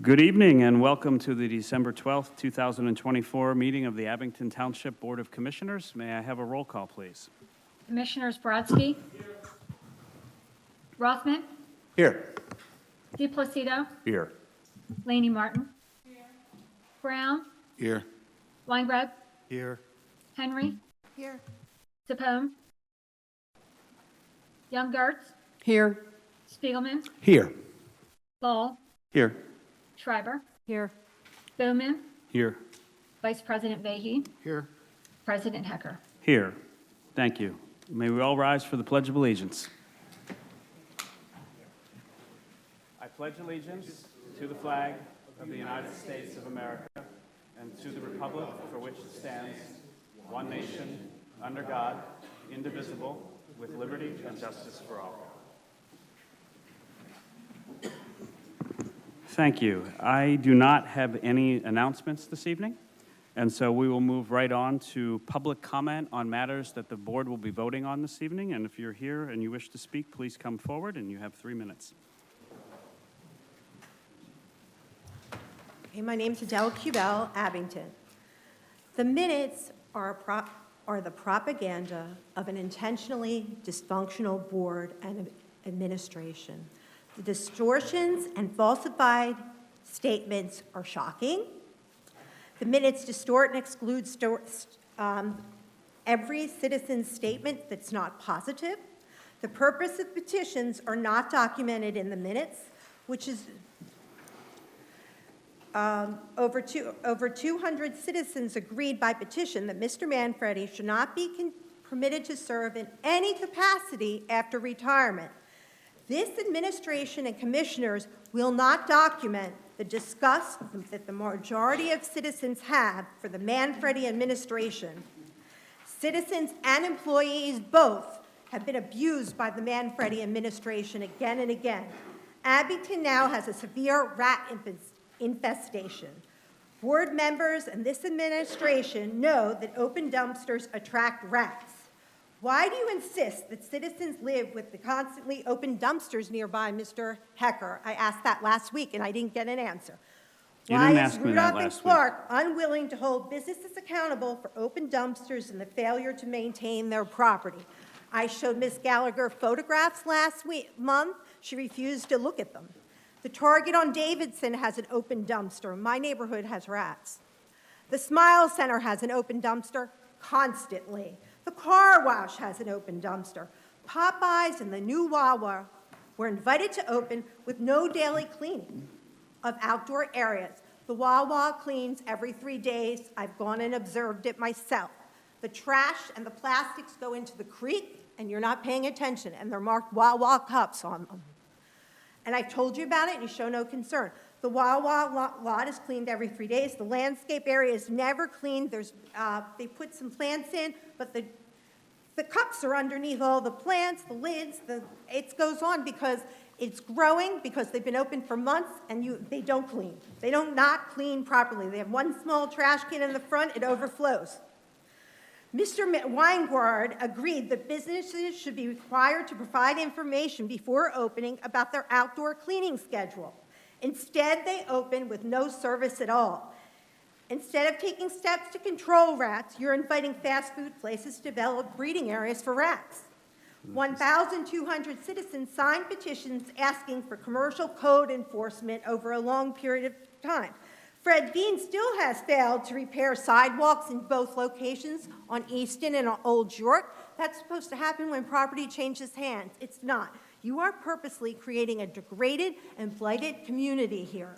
Good evening and welcome to the December 12th, 2024 meeting of the Abington Township Board of Commissioners. May I have a roll call, please? Commissioners Brodsky. Here. Rothman. Here. DePlacido. Here. Laney Martin. Here. Brown. Here. Weingreb. Here. Henry. Here. Sapone. Young Gertz. Here. Spiegelman. Here. Ball. Here. Schreiber. Here. Bowman. Here. Vice President Vahey. Here. President Hecker. Here. Thank you. May we all rise for the Pledge of Allegiance. I pledge allegiance to the flag of the United States of America and to the republic for which it stands, one nation, under God, indivisible, with liberty and justice for all. Thank you. I do not have any announcements this evening, and so we will move right on to public comment on matters that the board will be voting on this evening. And if you're here and you wish to speak, please come forward, and you have 3 minutes. Okay, my name's Adele Cubell, Abington. The minutes are the propaganda of an intentionally dysfunctional board and administration. The distortions and falsified statements are shocking. The minutes distort and exclude every citizen's statement that's not positive. The purpose of petitions are not documented in the minutes, which is over 200 citizens agreed by petition that Mr. Manfredi should not be permitted to serve in any capacity after retirement. This administration and commissioners will not document the disgust that the majority of citizens have for the Manfredi administration. Citizens and employees both have been abused by the Manfredi administration again and again. Abington now has a severe rat infestation. Board members and this administration know that open dumpsters attract rats. Why do you insist that citizens live with the constantly open dumpsters nearby, Mr. Hecker? I asked that last week and I didn't get an answer. You Why didn't is ask me that Rudolph and last Clark unwilling to hold businesses accountable for open dumpsters and the failure to maintain their property? I showed Ms. Gallagher photographs last month. She refused to look at them. The Target on Davidson has an open dumpster. My neighborhood has rats. The Smile Center has an open dumpster constantly. The car wash has an open dumpster. Popeyes and the new Wawa were invited to open with no daily cleaning of outdoor areas. The Wawa cleans every 3 days. I've gone and observed it myself. The trash and the plastics go into the creek, and you're not paying attention, and they're marked Wawa cups on them. And I've told you about it, and you show no concern. The Wawa lot is cleaned every 3 days. The landscape area is never cleaned. They put some plants in, but the cups are underneath all the plants, the lids. It goes on because it's growing, because they've been open for months, and they don't clean. They don't not clean properly. They have one small trash can in the front. It overflows. Mr. Weingard agreed that businesses should be required to provide information before opening about their outdoor cleaning schedule. Instead, they open with no service at all. Instead of taking steps to control rats, you're inviting fast food places to develop breeding areas for rats. 1,200 citizens signed petitions asking for commercial code enforcement over a long period of time. Fred Bean still has failed to repair sidewalks in both locations on Easton and on Old York. That's supposed to happen when property changes hands. It's not. You are purposely creating a degraded and blighted community here.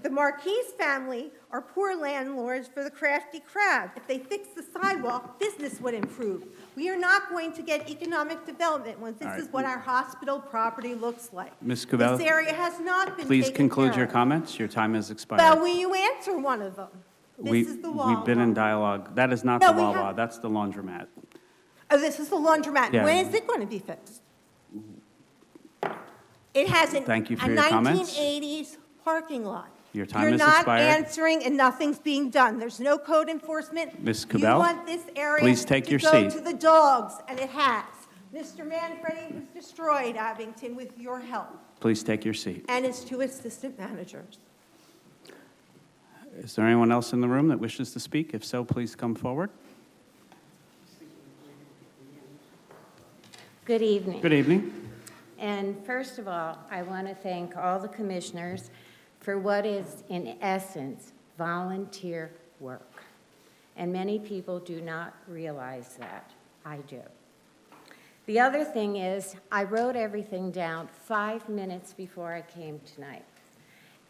The Marquise family are poor landlords for the Crafty Crab. If they fix the sidewalk, business would improve. We are not going to get economic development when this is what our hospital property looks like. Ms. Cubell, this area has not been please taken conclude care your of. comments. Your time has expired. Well, will you answer one of them? This is the Wawa. We've been in dialogue. That is not No, the we Wawa. have- That's the laundromat. Oh, this is the laundromat. Yeah. When is it going to be fixed? It has Thank you for a your comments. 1980s parking lot. Your time You're has not expired. answering, and nothing's being done. There's no code enforcement. Ms. You Cubell, want this area please take your to go seat. to the dogs, and it has. Mr. Manfredi was destroyed, Abington, with your help, Please take your seat. and his two assistant managers. Is there anyone else in the room that wishes to speak? If so, please come forward. Good evening. Good evening. And first of all, I want to thank all the commissioners for what is, in essence, volunteer work. And many people do not realize that. I do. The other thing is, I wrote everything down 5 minutes before I came tonight.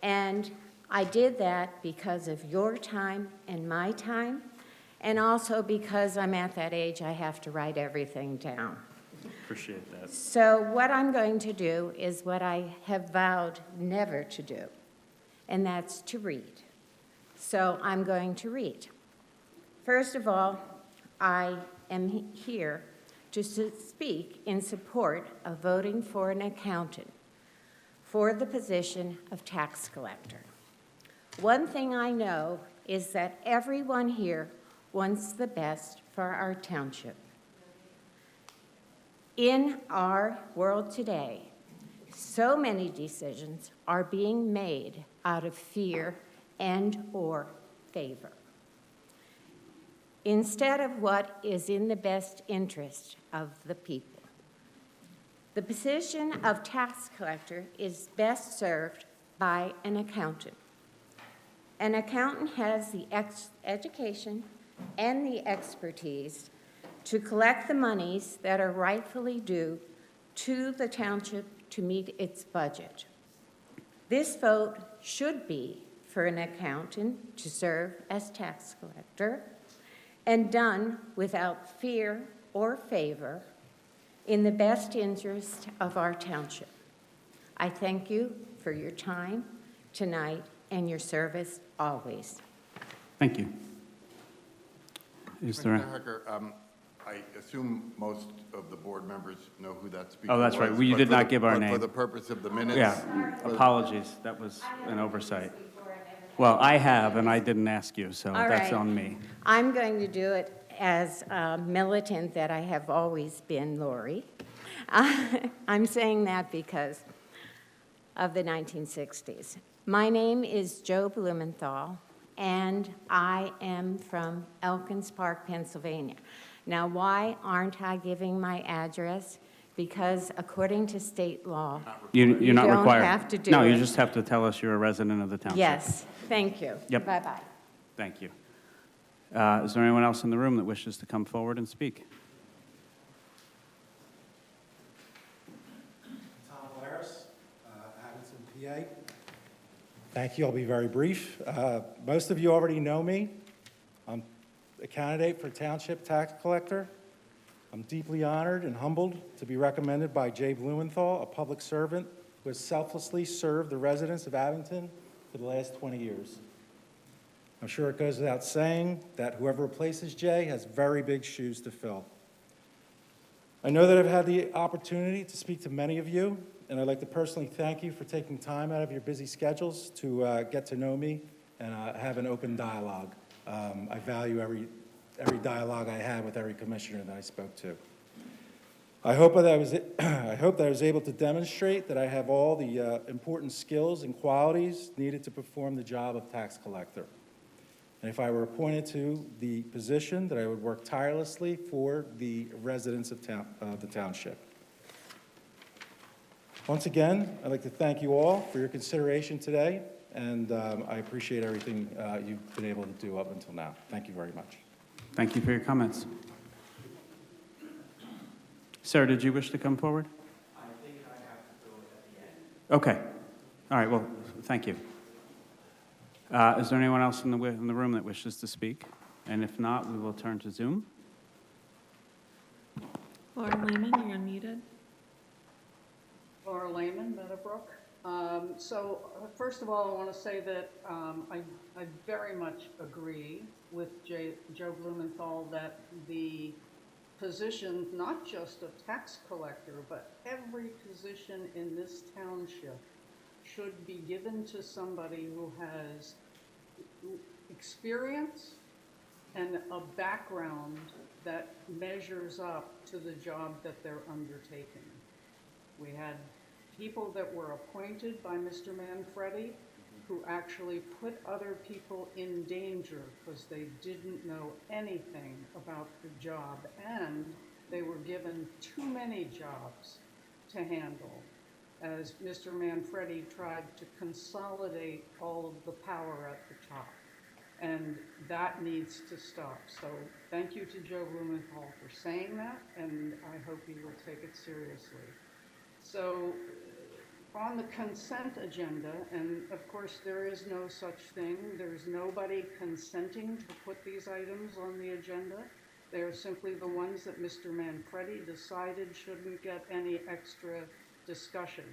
And I did that because of your time and my time, and also because I'm at that age I have to write everything down. Appreciate that. So what I'm going to do is what I have vowed never to do, and that's to read. So I'm going to read. First of all, I am here to speak in support of voting for an accountant for the position of tax collector. One thing I know is that everyone here wants the best for our township. In our world today, so many decisions are being made out of fear and/or favor, instead of what is in the best interest of the people. The position of tax collector is best served by an accountant. An accountant has the education and the expertise to collect the monies that are rightfully due to the township to meet its budget. This vote should be for an accountant to serve as tax collector and done without fear or favor in the best interest of our township. I thank you for your time tonight and your service always. Thank you. Is there? Mr. Hecker, I assume most of the board members know who that speaker was. Oh, that's right. We but did for not the- give our but name. for the purpose of the minutes. Yeah, apologies. That was an oversight. Well, I have, and I didn't ask you, so All that's right. on me. I'm going to do it as a militant that I have always been, Lori. I'm saying that because of the 1960s. My name is Jo Blumenthal, and I am from Elkins Park, Pennsylvania. Now, why aren't I giving my address? Because according to state law, You're not don't required. have to do No, you it. just have to tell us you're a resident of the township. yes, thank you. Yep. Bye-bye. Thank you. Is there anyone else in the room that wishes to come forward and speak? Tom Laris, Abington, PA. Thank you. I'll be very brief. Most of you already know me. I'm a candidate for Township Tax Collector. I'm deeply honored and humbled to be recommended by Jay Blumenthal, a public servant who has selflessly served the residents of Abington for the last 20 years. I'm sure it goes without saying that whoever replaces Jay has very big shoes to fill. I know that I've had the opportunity to speak to many of you, and I'd like to personally thank you for taking time out of your busy schedules to get to know me and have an open dialogue. I value every dialogue I had with every commissioner that I spoke to. I hope that I was able to demonstrate that I have all the important skills and qualities needed to perform the job of tax collector. And if I were appointed to the position, that I would work tirelessly for the residents of the township. Once again, I'd like to thank you all for your consideration today, and I appreciate everything you've been able to do up until now. Thank you very much. Thank you for your comments. Sir, did you wish to come forward? I think I have to do it at the end. Okay. All right, well, thank you. Is there anyone else in the room that wishes to speak? And if not, we will turn to Zoom. Laura Lehman, you're unmuted. Laura Lehman, Meadowbrook. First of all, I want to say that I very much agree with Joe Blumenthal that the position, not just of tax collector, but every position in this township should be given to somebody who has experience and a background that measures up to the job that they're undertaking. We had people that were appointed by Mr. Manfredi who actually put other people in danger because they didn't know anything about the job, and they were given too many jobs to handle, as Mr. Manfredi tried to consolidate all of the power at the top. And that needs to stop. So thank you to Joe Blumenthal for saying that, and I hope he will take it seriously. So on the consent agenda, and of course there is no such thing, there's nobody consenting to put these items on the agenda. They are simply the ones that Mr. Manfredi decided shouldn't get any extra discussion.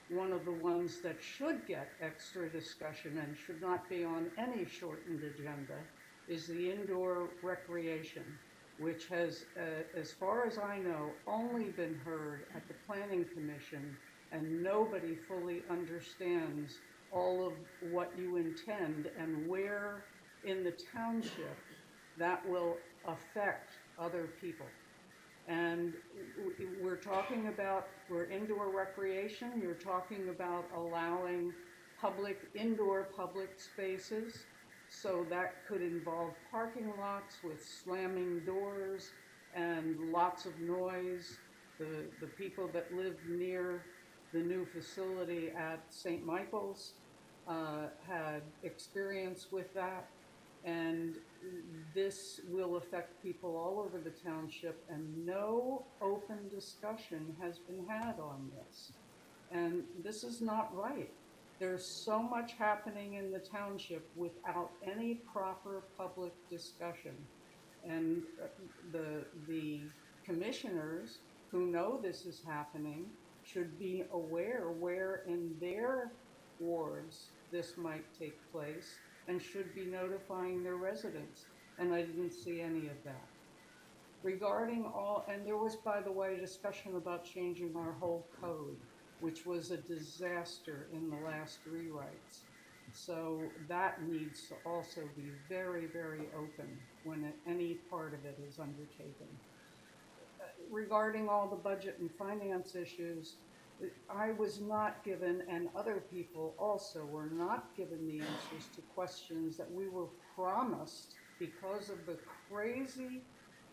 One of the ones that should get extra discussion and should not be on any shortened agenda is the indoor recreation, which has, as far as I know, only been heard at the Planning Commission, and nobody fully understands all of what you intend and where in the township that will affect other people. And we're talking about, we're indoor recreation, you're talking about allowing indoor public spaces. So that could involve parking lots with slamming doors and lots of noise. The people that live near the new facility at St. Michael's had experience with that. And this will affect people all over the township, and no open discussion has been had on this. And this is not right. There's so much happening in the township without any proper public discussion. And the commissioners who know this is happening should be aware where in their wards this might take place, and should be notifying their residents, and I didn't see any of that. Regarding and there was, by the way, discussion about changing our whole code, which was a disaster in the last rewrites. So that needs to also be very, very open when any part of it is undertaken. Regarding all the budget and finance issues, I was not given, and other people also were not given the answers to questions that we were promised because of the crazy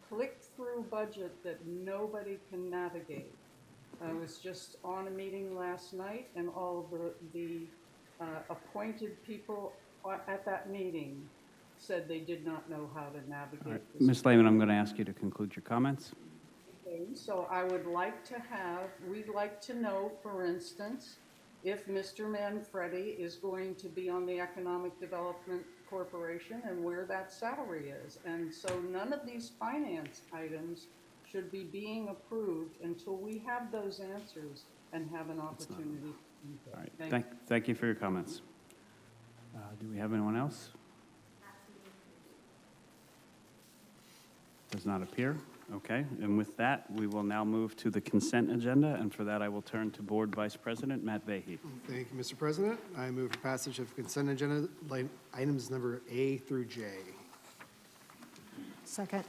click-through budget that nobody can navigate. I was just on a meeting last night, and all the appointed people at that meeting said they did not know how to navigate All right. this. Ms. Lehman, I'm going to ask you to conclude your comments. So I would like to we'd like to know, for instance, if Mr. Manfredi is going to be on the Economic Development Corporation and where that salary is. And so none of these finance items should be being approved until we have those answers and have an opportunity. All right. Thank you for your comments. Do we have anyone else? Does not appear. Okay, and with that, we will now move to the consent agenda, and for that, I will turn to Board Vice President Matt Vahey. Thank you, Mr. President. I move for passage of consent agenda items number A through J. Second.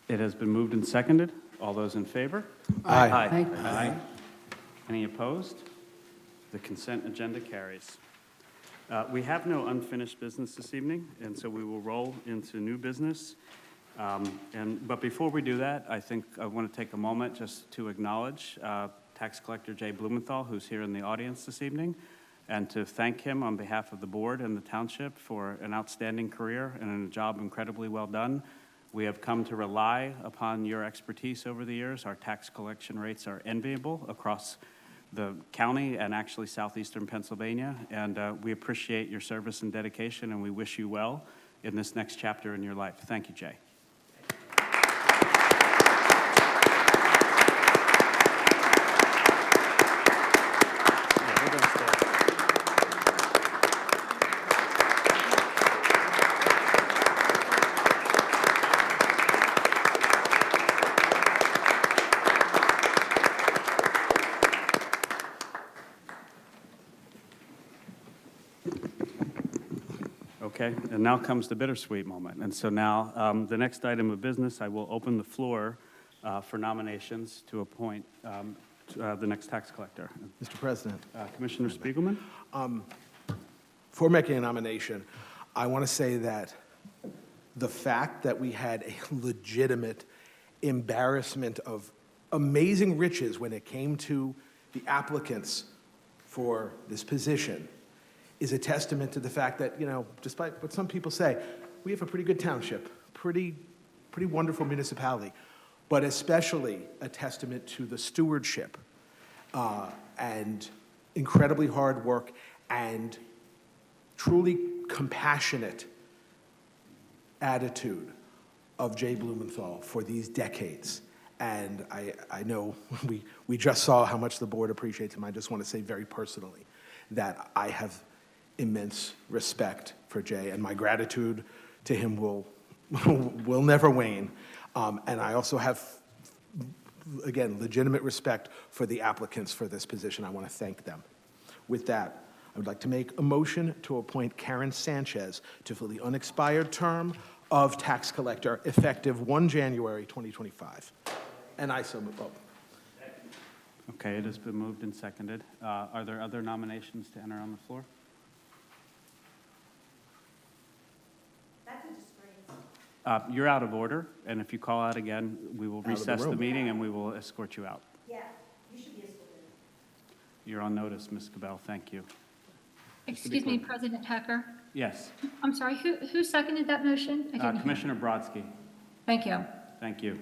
It has been moved and seconded. All those in favor? Aye. Aye. Any opposed? The consent agenda carries. We have no unfinished business this evening, and so we will roll into new business. But before we do that, I think I want to take a moment just to acknowledge Tax Collector Jay Blumenthal, who's here in the audience this evening, and to thank him on behalf of the board and the township for an outstanding career and a job incredibly well done. We have come to rely upon your expertise over the years. Our tax collection rates are enviable across the county and actually southeastern Pennsylvania, and we appreciate your service and dedication, and we wish you well in this next chapter in your life. Thank you, Jay. Okay, and now comes the bittersweet moment. And so now, the next item of business, I will open the floor for nominations to appoint the next tax collector. Mr. President, Commissioner Spiegelman? before making a nomination, I want to say that the fact that we had a legitimate embarrassment of amazing riches when it came to the applicants for this position is a testament to the fact that, despite what some people say, we have a pretty good township, pretty wonderful municipality, but especially a testament to the stewardship and incredibly hard work and truly compassionate attitude of Jay Blumenthal for these decades. And I know we just saw how much the board appreciates him. I just want to say very personally that I have immense respect for Jay, and my gratitude to him will never wane. And I also have, again, legitimate respect for the applicants for this position. I want to thank them. With that, I would like to make a motion to appoint Karen Sanchez to fill the unexpired term of tax collector effective 1 January 2025. And I so move. Okay, it has been moved and seconded. Are there other nominations to enter on the floor? That's a disgrace. You're out of order, and if you call out again, we will of the recess the room. meeting and we will escort you out. Yeah, you should be escorted. You're on notice, Ms. Cabell. Thank you. Excuse me, President Hecker. Yes, I'm sorry, who seconded that motion? I didn't hear. Commissioner Brodsky. Thank you. Thank you.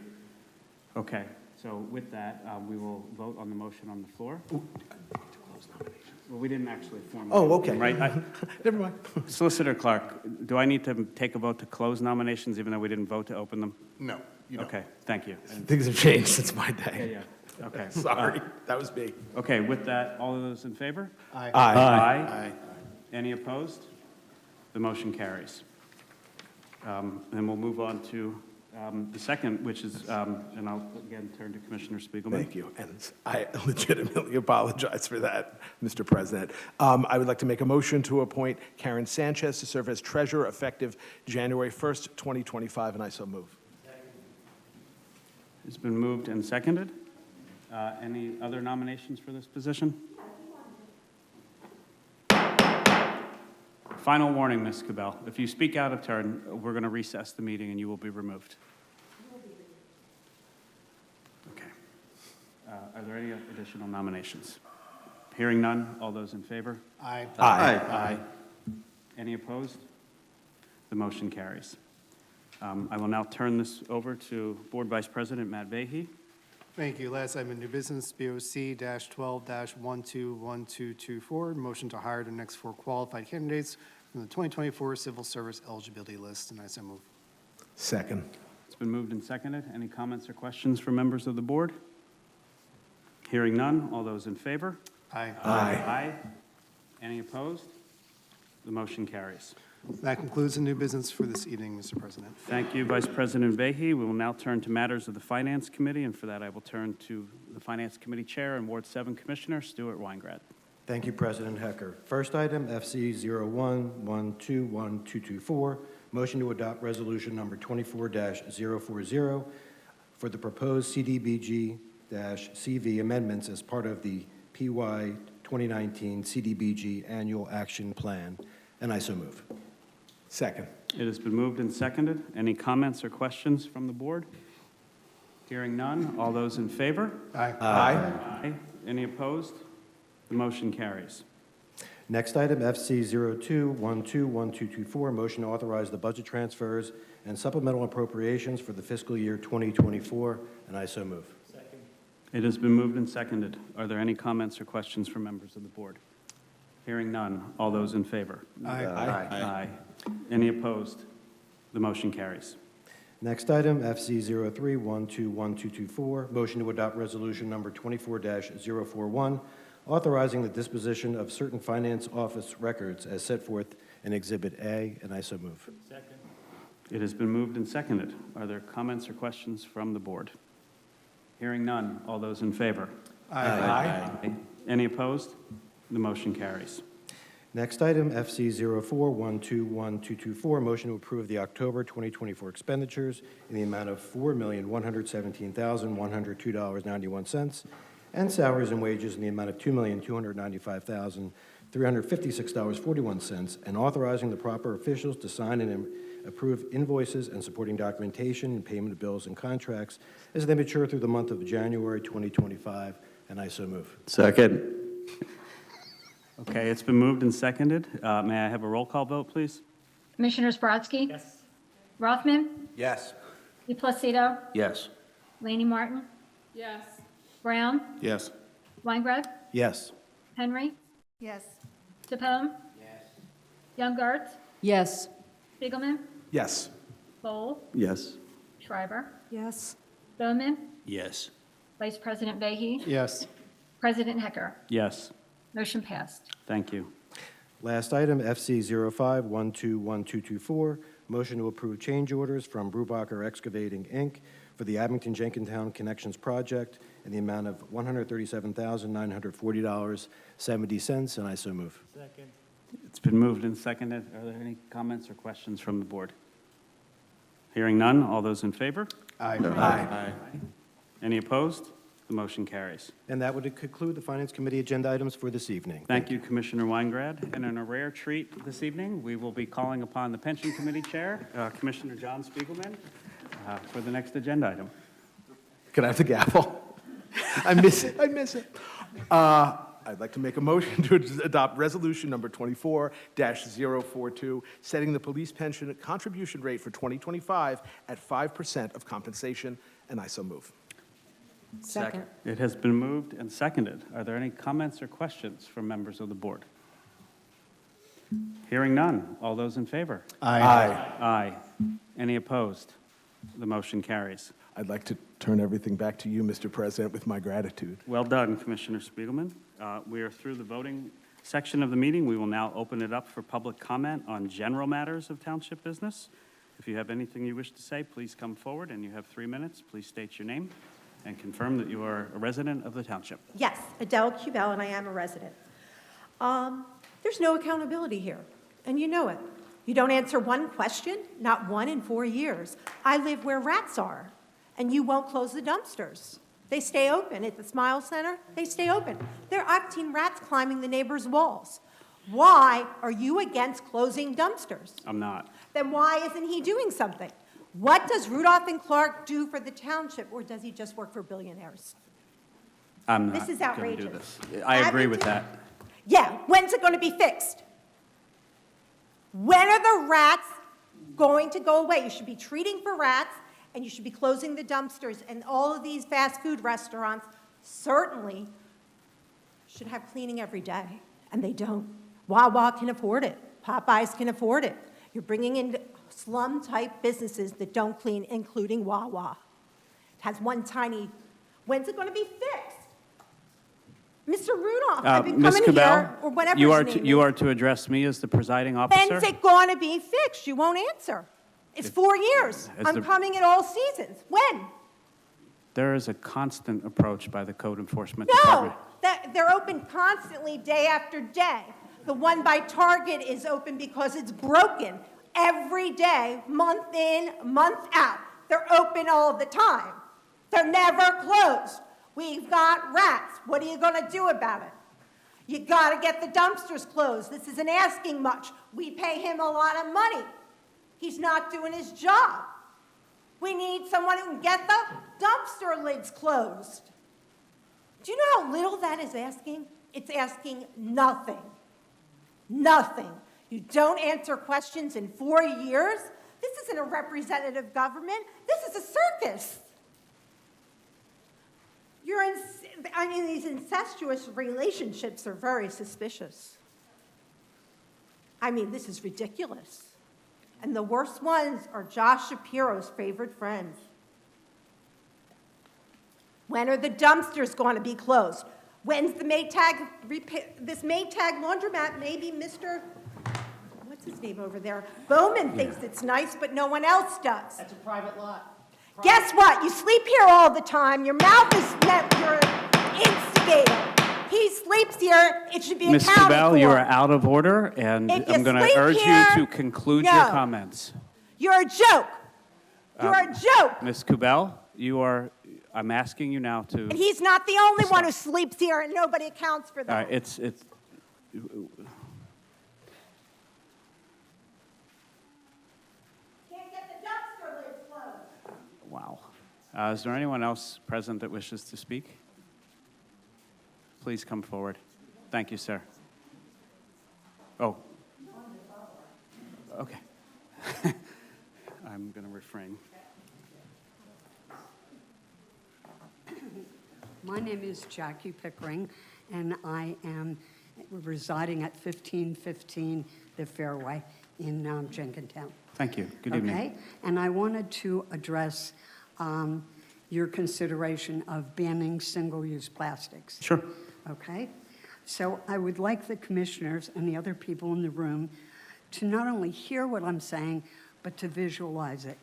Okay, so with that, we will vote on the motion on the floor. Well, we didn't actually formally. Oh, okay. Right? Never mind. Solicitor Clark, do I need to take a vote to close nominations even though we didn't vote to open them? No, you don't. Okay, thank you. Things have changed since my day. Yeah, okay. Sorry, that was me. Okay, with that, all of those in favor? Aye. Aye. Any opposed? The motion carries. And we'll move on to the second, which is, and I'll again turn to Commissioner Spiegelman. Thank you, and I legitimately apologize for that, Mr. President. I would like to make a motion to appoint Karen Sanchez to serve as treasurer effective January 1st, 2025, and I so move. It's been moved and seconded. Any other nominations for this position? Final warning, Ms. Cabell. If you speak out of turn, we're going to recess the meeting and you will be removed. Okay. Are there any additional nominations? Hearing none, all those in favor? Aye. Aye. Any opposed? The motion carries. I will now turn this over to Board Vice President Matt Vahey. Thank you. Last item in new business, BOC-12-121224, motion to hire the next 4 qualified candidates from the 2024 Civil Service Eligibility List, and I so move. Second. It's been moved and seconded. Any comments or questions from members of the board? Hearing none, all those in favor? Aye. Aye. Any opposed? The motion carries. That concludes the new business for this evening, Mr. President. Thank you, Vice President Vahey. We will now turn to matters of the Finance Committee, and for that, I will turn to the Finance Committee Chair and Ward 7 Commissioner, Stuart Weingrad. Thank you, President Hecker. First item, FC 01-121224, motion to adopt resolution number 24-040 for the proposed CDBG-CV amendments as part of the PY 2019 CDBG Annual Action Plan, and I so move. Second. It has been moved and seconded. Any comments or questions from the board? Hearing none, all those in favor? Aye. Aye. Any opposed? The motion carries. Next item, FC 02-121224, motion to authorize the budget transfers and supplemental appropriations for the fiscal year 2024, and I so move. It has been moved and seconded. Are there any comments or questions from members of the board? Hearing none, all those in favor? Aye. Aye. Any opposed? The motion carries. Next item, FC 03-121224, motion to adopt resolution number 24-041, authorizing the disposition of certain finance office records as set forth in Exhibit A, and I so move. It has been moved and seconded. Are there comments or questions from the board? Hearing none, all those in favor? Aye. Any opposed? The motion carries. Next item, FC 04-121224, motion to approve the October 2024 expenditures in the amount of $4,117,102.91, and salaries and wages in the amount of $2,295,300. $356.41, and authorizing the proper officials to sign and approve invoices and supporting documentation and payment of bills and contracts as they mature through the month of January 2025, and I so move. Second. Okay, it's been moved and seconded. May I have a roll call vote, please? Commissioners Brodsky? Yes. Rothman? Yes. DePlacido? Yes. Laney Martin? Yes. Brown? Yes. Weingreb? Yes. Henry? Yes. Capone? Yes. Youngart? Yes. Spiegelman? Yes. Bowl? Yes. Schreiber? Yes. Bowman? Yes. Vice President Vehy? Yes. President Hecker? Yes. Motion passed. Thank you. Last item, FC 05121224, motion to approve change orders from Brubacher Excavating, Inc. for the Abington-Jenkintown Connections Project in the amount of $137,940.70, and I so move. It's been moved and seconded. Are there any comments or questions from the board? Hearing none, all those in favor? Aye. Aye. Any opposed? The motion carries. And that would conclude the Finance Committee agenda items for this evening. Thank you, Commissioner Weingrad. And in a rare treat this evening, we will be calling upon the Pension Committee Chair, Commissioner John Spiegelman, for the next agenda item. Can I have the gavel? I miss it. I miss it. I'd like to make a motion to adopt resolution number 24-042, setting the police pension contribution rate for 2025 at 5% of compensation, and I so move. Second. It has been moved and seconded. Are there any comments or questions from members of the board? Hearing none. All those in favor? Aye. Aye. Any opposed? The motion carries. I'd like to turn everything back to you, Mr. President, with my gratitude. Well done, Commissioner Spiegelman. We are through the voting section of the meeting. We will now open it up for public comment on general matters of township business. If you have anything you wish to say, please come forward, and you have 3 minutes. Please state your name and confirm that you are a resident of the township. Yes, Adele Cubell, and I am a resident. There's no accountability here, and you know it. You don't answer one question, not one in 4 years. I live where rats are, and you won't close the dumpsters. They stay open at the Smile Center. They stay open. I've seen rats climbing the neighbors' walls. Why are you against closing dumpsters? I'm not. Then why isn't he doing something? What does Rudolph and Clark do for the township, or does he just work for billionaires? I'm This not is going to do outrageous. this. I agree with that. Yeah, when's it going to be fixed? When are the rats going to go away? You should be treating for rats, and you should be closing the dumpsters, and all of these fast food restaurants certainly should have cleaning every day, and they don't. Wawa can afford it. Popeyes can afford it. You're bringing in slum-type businesses that don't clean, including Wawa. It has one tiny, when's it going to be fixed? Mr. Rudolph, I've been Ms. coming here, Cabell, or whatever you his are name to, is. you are to address me as the presiding officer. When's it going to be fixed? You won't answer. It's 4 years. As I'm the- coming at all seasons. When? There is a constant approach by the code enforcement No, department. they're open constantly, day after day. The one by Target is open because it's broken every day, month in, month out. They're open all the time. They're never closed. We've got rats. What are you going to do about it? You got to get the dumpsters closed. This isn't asking much. We pay him a lot of money. He's not doing his job. We need someone who can get the dumpster lids closed. Do you know how little that is asking? It's asking nothing. Nothing. You don't answer questions in 4 years? This isn't a representative government. This is a circus. These incestuous relationships are very suspicious. This is ridiculous. And the worst ones are Josh Shapiro's favorite friends. When are the dumpsters going to be closed? When's the Maytag, this Maytag laundromat, maybe Mr., what's his name over there? Bowman thinks it's nice, but no one else does. That's a private lot. Guess what? You sleep here all the time. Your mouth is meant, you're an instigator. He sleeps here. It should be Ms. accounted Cabell, for. you are out of order, and If you I'm going to sleep urge here, you to conclude your no. comments. You're a joke. You're a joke. Ms. Cabell, I'm asking you now to, And he's not the only one who sleeps here, and nobody accounts for that. Can't get the dumpster lids closed. Wow. Is there anyone else present that wishes to speak? Please come forward. Thank you, sir. Oh. Okay. I'm going to refrain. My name is Jackie Pickering, and I am residing at 1515 The Fairway in Jenkintown. Thank you. Good evening. Okay, and I wanted to address your consideration of banning single-use plastics. Sure. Okay, so I would like the commissioners and the other people in the room to not only hear what I'm saying, but to visualize it.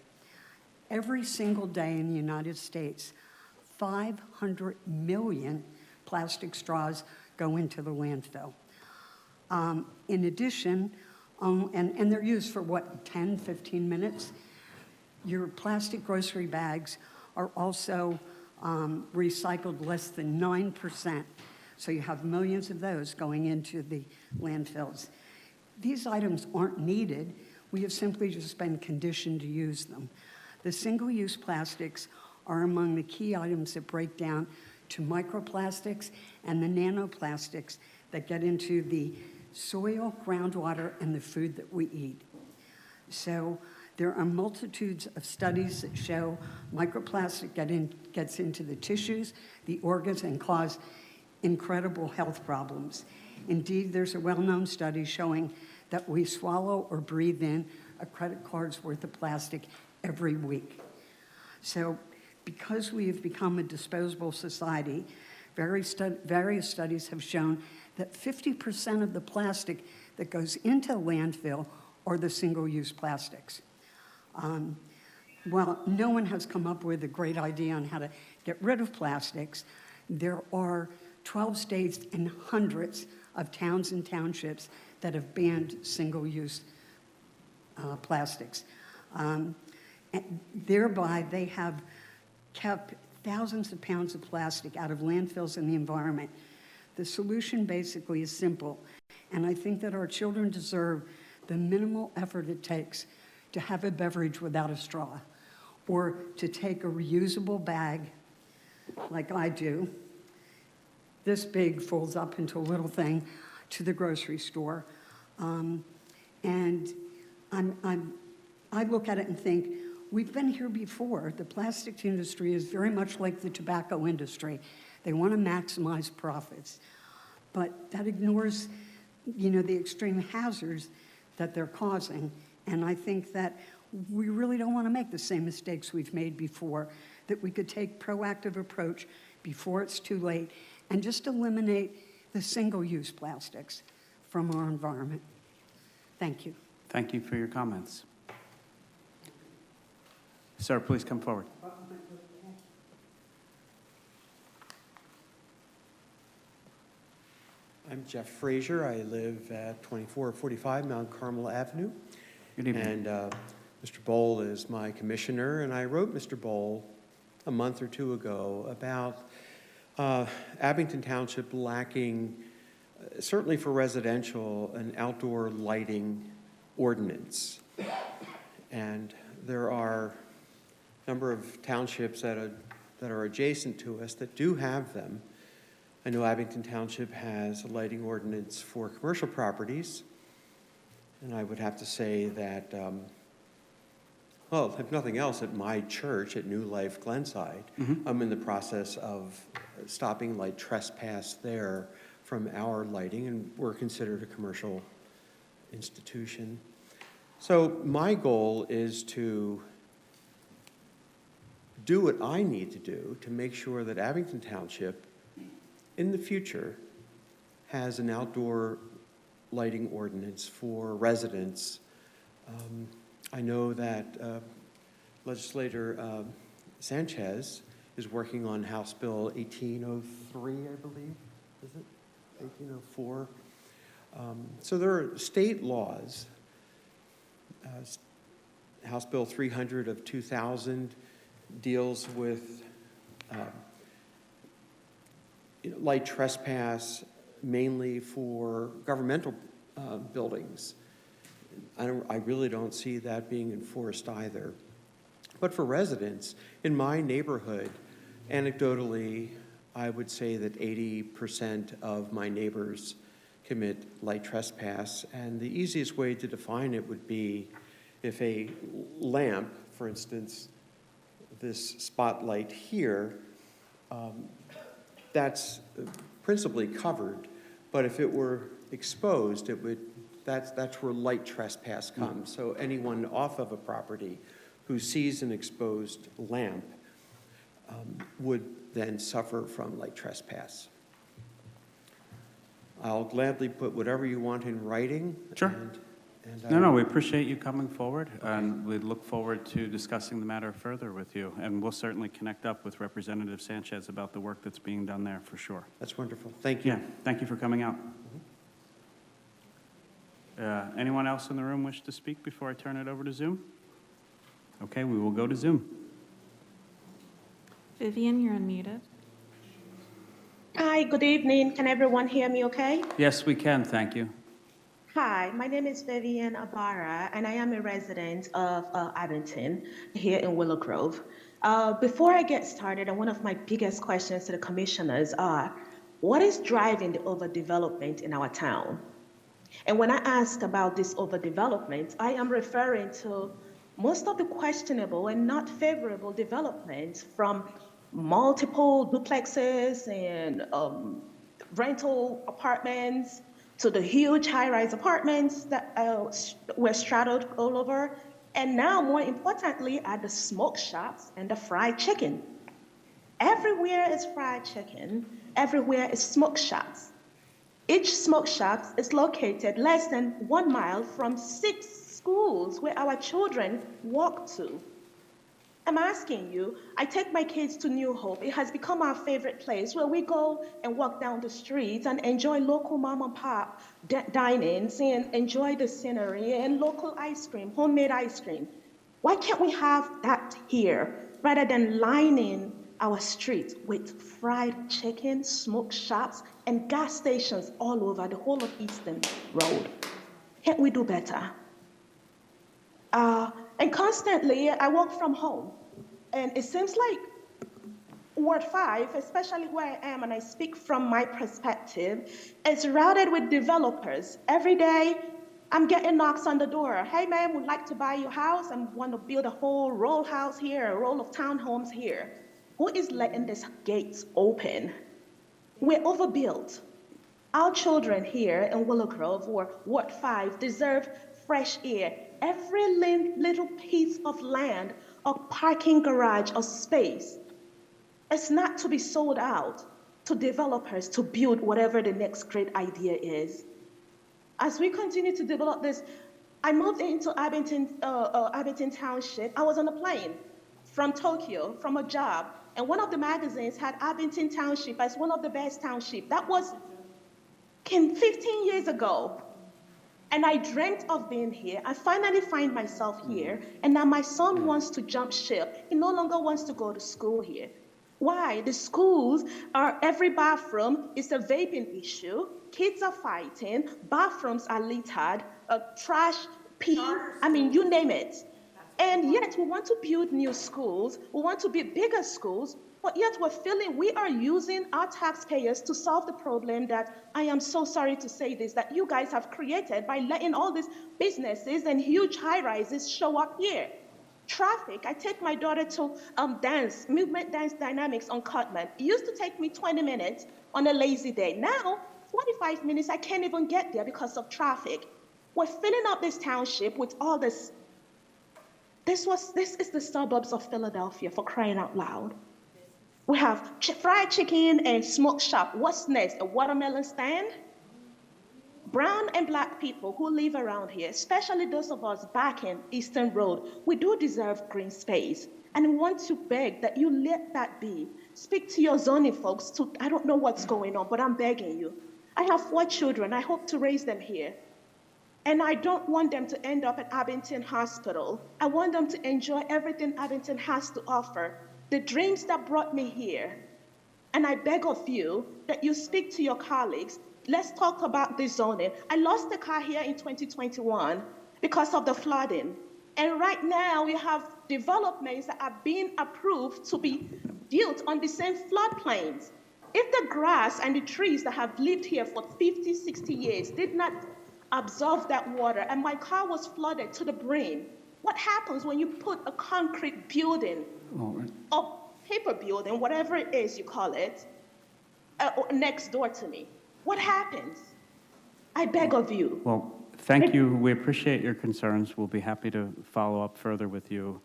Every single day in the United States, 500 million plastic straws go into the landfill. In addition, and they're used for what, 10, 15 minutes? Your plastic grocery bags are also recycled less than 9%. So you have millions of those going into the landfills. These items aren't needed. We have simply just been conditioned to use them. The single-use plastics are among the key items that break down to microplastics and the nanoplastics that get into the soil, groundwater, and the food that we eat. So there are multitudes of studies that show microplastic gets into the tissues, the organs, and cause incredible health problems. Indeed, there's a well-known study showing that we swallow or breathe in a credit card's worth of plastic every week. So because we have become a disposable society, various studies have shown that 50% of the plastic that goes into landfill are the single-use plastics. Well, no one has come up with a great idea on how to get rid of plastics. There are 12 states and hundreds of towns and townships that have banned single-use plastics. And thereby, they have kept thousands of pounds of plastic out of landfills in the environment. The solution basically is simple, and I think that our children deserve the minimal effort it takes to have a beverage without a straw, or to take a reusable bag, like I do, this big folds up into a little thing, to the grocery store. And I look at it and think, we've been here before. The plastics industry is very much like the tobacco industry. They want to maximize profits. But that ignores, the extreme hazards that they're causing. And I think that we really don't want to make the same mistakes we've made before, that we could take proactive approach before it's too late and just eliminate the single-use plastics from our environment. Thank you. Thank you for your comments. Sir, please come forward. I'm Jeff Frazier. I live at 2445 Mount Carmel Avenue. Good evening. And Mr. Bowl is my commissioner, and I wrote Mr. Bowl a month or two ago about Abington Township lacking, certainly for residential, an outdoor lighting ordinance. And there are a number of townships that are adjacent to us that do have them. I know Abington Township has a lighting ordinance for commercial properties, and I would have to say that, well, if nothing else, at my church at New Life Glenside, I'm in the process of stopping light trespass there from our lighting, and we're considered a commercial institution. So my goal is to do what I need to do to make sure that Abington Township in the future has an outdoor lighting ordinance for residents. I know that legislator Sanchez is working on House Bill 1803, I believe, is it? 1804. So there are state laws. House Bill 300 of 2000 deals with light trespass mainly for governmental buildings. I really don't see that being enforced either. But for residents, in my neighborhood, anecdotally, I would say that 80% of my neighbors commit light trespass, and the easiest way to define it would be if a lamp, for instance, this spotlight here, that's principally covered, but if it were exposed, that's where light trespass comes. So anyone off of a property who sees an exposed lamp would then suffer from light trespass. I'll gladly put whatever you want in writing. Sure. No, we appreciate you coming forward, and we look forward to discussing the matter further with you. And we'll certainly connect up with Representative Sanchez about the work that's being done there, for sure. That's wonderful. Thank you. Yeah, thank you for coming out. Anyone else in the room wish to speak before I turn it over to Zoom? Okay, we will go to Zoom. Vivian, you're unmuted. Hi, good evening. Can everyone hear me okay? Yes, we can, thank you. Hi, my name is Vivian Abara, and I am a resident of Abington here in Willow Grove. Before I get started, one of my biggest questions to the commissioners are, what is driving the overdevelopment in our town? And when I ask about this overdevelopment, I am referring to most of the questionable and not favorable developments from multiple duplexes and rental apartments to the huge high-rise apartments that were straddled all over, and now, more importantly, are the smoke shops and the fried chicken. Everywhere is fried chicken, everywhere is smoke shops. Each smoke shop is located less than 1 mile from 6 schools where our children walk to. I'm asking you, I take my kids to New Hope. It has become our favorite place where we go and walk down the streets and enjoy local mom and pop dinings and enjoy the scenery and local ice cream, homemade ice cream. Why can't we have that here rather than lining our streets with fried chicken, smoke shops, and gas stations all over the whole of Eastern Road? Can't we do better? And constantly, I work from home. And it seems like Ward 5, especially where I am, and I speak from my perspective, is routed with developers. Every day, I'm getting knocks on the door. Hey, ma'am, would like to buy your house and want to build a whole row house here, a row of townhomes here. Who is letting these gates open? We're overbuilt. Our children here in Willow Grove or Ward 5 deserve fresh air. Every little piece of land or parking garage or space is not to be sold out to developers to build whatever the next great idea is. As we continue to develop this, I moved into Abington Township. I was on a plane from Tokyo, from a job, and one of the magazines had Abington Township as one of the best townships. That was 15 years ago. And I dreamt of being here. I finally find myself here, and now my son wants to jump ship. He no longer wants to go to school here. Why? The schools are, every bathroom is a vaping issue. Kids are fighting. Bathrooms are littered. Trash, pee, you name it. And yet we want to build new schools. We want to build bigger schools. But yet we're feeling we are using our taxpayers to solve the problem that, I am so sorry to say this, that you guys have created by letting all these businesses and huge high-rises show up here. Traffic, I take my daughter to movement dance dynamics on Cutman. It used to take me 20 minutes on a lazy day. Now, 45 minutes, I can't even get there because of traffic. We're filling up this township with all this. This is the suburbs of Philadelphia, for crying out loud. We have fried chicken and smoke shop. What's next? A watermelon stand? Brown and black people who live around here, especially those of us back in Eastern Road, we do deserve green space. And we want to beg that you let that be. Speak to your zoning folks. I don't know what's going on, but I'm begging you. I have 4 children. I hope to raise them here. And I don't want them to end up at Abington Hospital. I want them to enjoy everything Abington has to offer. The dreams that brought me here. And I beg of you that you speak to your colleagues let's talk about the zoning. I lost a car here in 2021 because of the flooding. And right now, we have developments that are being approved to be built on the same floodplains. If the grass and the trees that have lived here for 50, 60 years did not absorb that water, and my car was flooded to the brim, what happens when you put a concrete building or paper building, whatever it is you call it, next door to me? What happens? I beg of you. Well, thank you. We appreciate your concerns. We'll be happy to follow up further with you.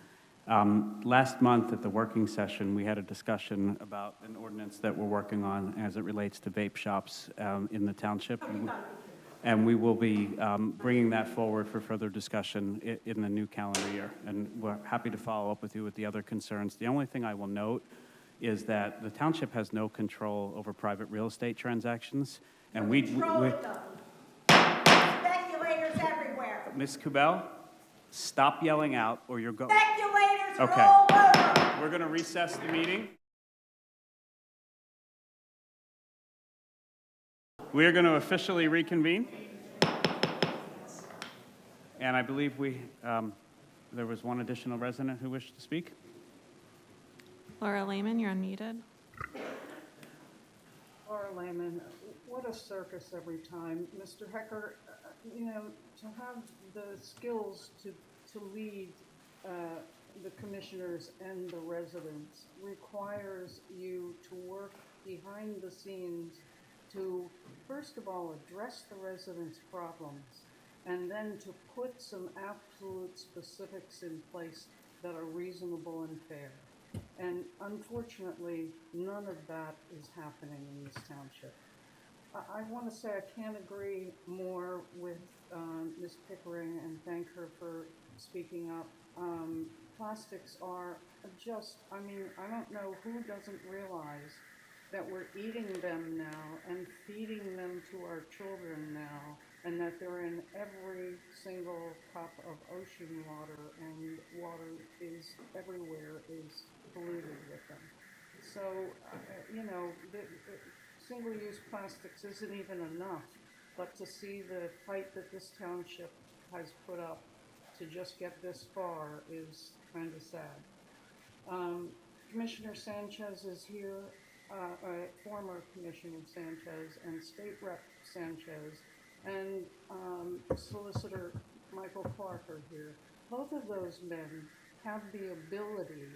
Last month at the working session, we had a discussion about an ordinance that we're working on as it relates to vape shops in the township. And we will be bringing that forward for further discussion in the new calendar year. And we're happy to follow up with you with the other concerns. The only thing I will note is that the township has no control over private real estate transactions. And Speculators everywhere. Ms. Kubel, stop yelling out or you're going. Speculators Okay. all over. We're going to recess the meeting. We are going to officially reconvene. And I believe there was one additional resident who wished to speak. Laura Lehman, you're unmuted. Laura Lehman, what a circus every time. Mr. Hecker, to have the skills to lead the commissioners and the residents requires you to work behind the scenes to, first of all, address the residents' problems, and then to put some absolute specifics in place that are reasonable and fair. And unfortunately, none of that is happening in this township. I want to say I can't agree more with Ms. Pickering and thank her for speaking up. Plastics are just, I don't know who doesn't realize that we're eating them now and feeding them to our children now, and that they're in every single cup of ocean water, and water is everywhere is polluted with them. So, the single-use plastics isn't even enough, but to see the fight that this township has put up to just get this far is kind of sad. Commissioner Sanchez is here. Former Commissioner Sanchez and State Rep Sanchez and Solicitor Michael Clark are here. Both of those men have the ability